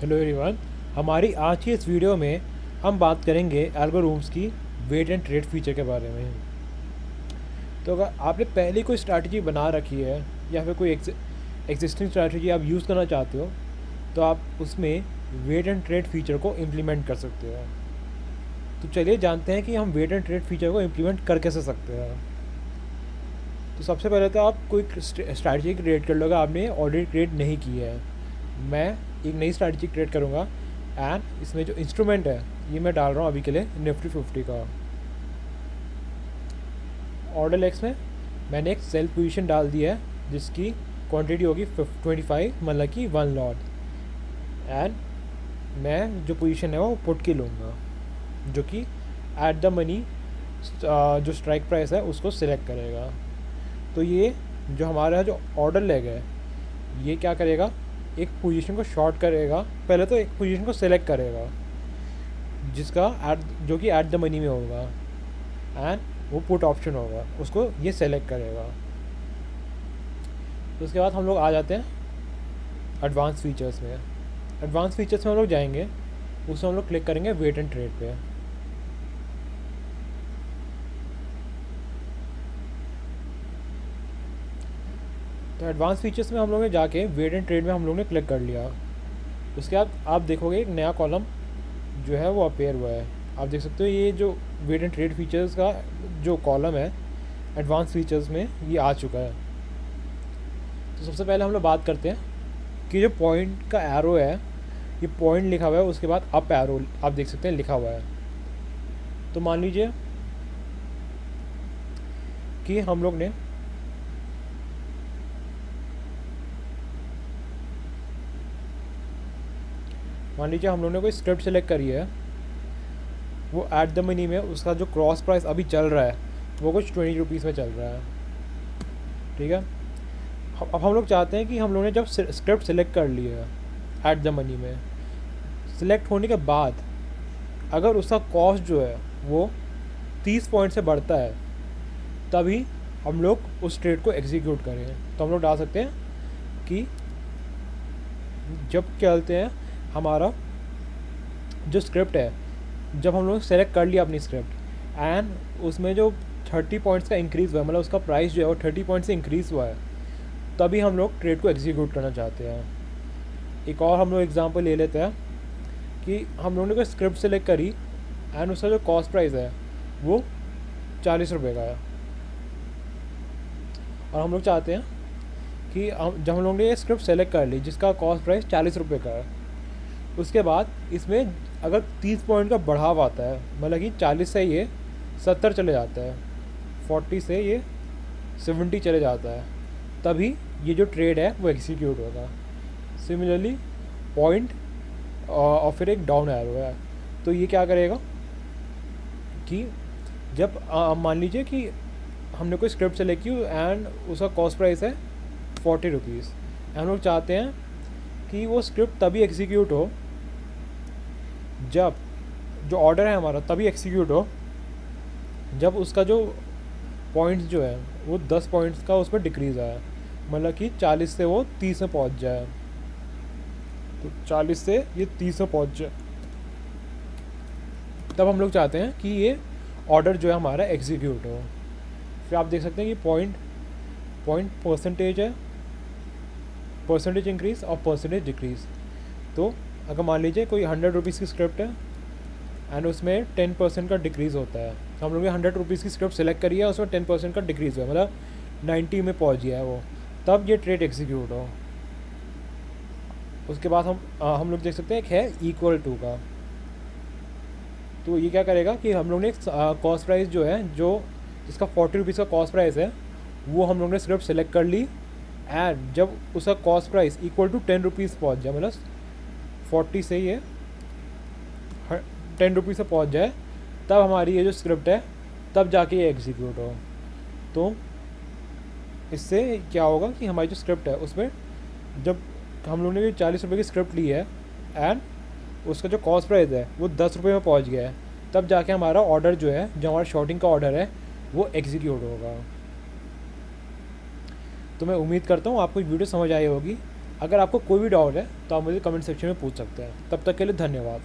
Hello everyone. हमारी आज की इस वीडियो में हम बात करेंगे एल्गोरिथम्स की वेट एंड ट्रेड फीचर के बारे में। तो अगर आपने पहले कोई स्ट्रैटेजी बना रखी है या फिर कोई एग्जिस्टिंग स्ट्रैटेजी आप यूज़ करना चाहते हो तो आप उसमें वेट एंड ट्रेड फीचर को इम्प्लीमेंट कर सकते हो। तो चलिए जानते हैं कि हम वेट एंड ट्रेड फीचर को इम्प्लीमेंट कर कैसे सकते हैं। तो सबसे पहले तो आप कोई स्ट्रैटेजी क्रिएट कर लो अगर आपने ऑलरेडी क्रिएट नहीं की है। मैं एक नई स्ट्रैटेजी क्रिएट करूँगा एंड इसमें जो इंस्ट्रूमेंट है ये मैं डाल रहा हूँ अभी के लिए निफ्टी 50 का। ऑर्डर लेक्स में मैंने एक सेल पोजीशन डाल दी है जिसकी क्वांटिटी होगी 25, मतलब कि 1 लॉट। एंड मैं जो पोजीशन है वो पुट की लूँगा जो कि एट द मनी जो स्ट्राइक प्राइस है उसको सिलेक्ट करेगा। तो ये जो हमारा जो ऑर्डर लेग है ये क्या करेगा, एक पोजीशन को शॉर्ट करेगा। पहले तो एक पोजीशन को सिलेक्ट करेगा जिसका जो कि एट द मनी में होगा एंड वो पुट ऑप्शन होगा, उसको ये सेलेक्ट करेगा। तो उसके बाद हम लोग आ जाते हैं एडवांस फीचर्स में। एडवांस फीचर्स में हम लोग जाएंगे, उसमें हम लोग क्लिक करेंगे वेट एंड ट्रेड पे। तो एडवांस फीचर्स में हम लोग ने जाके वेट एंड ट्रेड में हम लोग ने क्लिक कर लिया। उसके बाद आप देखोगे एक नया कॉलम जो है वो अपेयर हुआ है। आप देख सकते हो ये जो वेट एंड ट्रेड फीचर्स का जो कॉलम है एडवांस फीचर्स में ये आ चुका है। तो सबसे पहले हम लोग बात करते हैं कि जो पॉइंट का एरो है ये पॉइंट लिखा हुआ है, उसके बाद अप एरो आप देख सकते हैं लिखा हुआ है। तो मान लीजिए कि हम लोग ने कोई स्क्रिप्ट सेलेक्ट करी है, वो एट द मनी में उसका जो क्रॉस प्राइस अभी चल रहा है वो कुछ 20 रुपीज़ में चल रहा है। ठीक है, अब हम लोग चाहते हैं कि हम लोग ने जब स्क्रिप्ट सेलेक्ट कर ली है एट द मनी में, सिलेक्ट होने के बाद अगर उसका कॉस्ट जो है वो 30 पॉइंट से बढ़ता है तभी हम लोग उस ट्रेड को एग्जीक्यूट करें। तो हम लोग डाल सकते हैं कि जब चलते हैं हमारा जो स्क्रिप्ट है, जब हम लोग सेलेक्ट कर लिया अपनी स्क्रिप्ट एंड उसमें जो 30 पॉइंट्स का इंक्रीज़ हुआ है, मतलब उसका प्राइस जो है वो 30 पॉइंट से इंक्रीज़ हुआ है, तभी हम लोग ट्रेड को एग्जीक्यूट करना चाहते हैं। एक और हम लोग एग्जांपल ले लेते हैं कि हम लोगों ने कोई स्क्रिप्ट सेलेक्ट करी एंड उसका जो कॉस्ट प्राइस है वो 40 रुपये का है और हम लोग चाहते हैं कि जब हम लोगों ने ये स्क्रिप्ट सेलेक्ट कर ली जिसका कॉस्ट प्राइस 40 रुपये का है, उसके बाद इसमें अगर 30 पॉइंट का बढ़ाव आता है, मतलब कि 40 से ये 70 चले जाता है, 40 से ये 70 चले जाता है, तभी ये जो ट्रेड है वो एग्जीक्यूट होगा। सिमिलरली पॉइंट और फिर एक डाउन एरो है, तो ये क्या करेगा कि जब मान लीजिए कि हमने कोई स्क्रिप्ट सेलेक्ट की एंड उसका कॉस्ट प्राइस है 40 रुपीज़, हम लोग चाहते हैं कि वो स्क्रिप्ट तभी एग्जीक्यूट हो जब जो ऑर्डर है हमारा तभी एग्जीक्यूट हो जब उसका जो पॉइंट्स जो है वो 10 पॉइंट्स का उस पर डिक्रीज़ आया, मतलब कि 40 से वो 30 में पहुंच जाए। तो 40 से ये 30 में पहुंच जाए तब हम लोग चाहते हैं कि ये ऑर्डर जो है हमारा एग्जीक्यूट हो। फिर आप देख सकते हैं कि पॉइंट परसेंटेज है, परसेंटेज इंक्रीज़ और परसेंटेज डिक्रीज़। तो अगर मान लीजिए कोई 100 रुपीज़ की स्क्रिप्ट है एंड उसमें 10% का डिक्रीज़ होता है, तो हम लोग ने 100 रुपीज़ की स्क्रिप्ट सेलेक्ट करी है, उसमें 10% का डिक्रीज़ हुआ, मतलब 90 में पहुंच गया है वो, तब ये ट्रेड एग्जीक्यूट हो। उसके बाद हम लोग देख सकते हैं एक है इक्वल टू का। तो ये क्या करेगा कि हम लोग ने कॉस्ट प्राइस जो है जो जिसका 40 रुपीज़ का कॉस्ट प्राइस है वो हम लोग ने स्क्रिप्ट सेलेक्ट कर ली एंड जब उसका cost price equal to 10 rupees पहुँच जाए, मतलब 40 से ये 10 रुपीज़ से पहुँच जाए, तब हमारी ये जो स्क्रिप्ट है तब जाके ये एग्जीक्यूट हो। तो इससे क्या होगा कि हमारी जो स्क्रिप्ट है उसमें जब हम लोगों ने 40 रुपये की स्क्रिप्ट ली है एंड उसका जो कॉस्ट प्राइस है वो 10 रुपये में पहुँच गया है, तब जाके हमारा ऑर्डर जो है, जो हमारा शॉर्टिंग का ऑर्डर है, वो एग्जीक्यूट होगा। तो मैं उम्मीद करता हूँ आपको वीडियो समझ आई होगी। अगर आपको कोई भी डाउट है तो आप मुझे कमेंट सेक्शन में पूछ सकते हैं। तब तक के लिए धन्यवाद।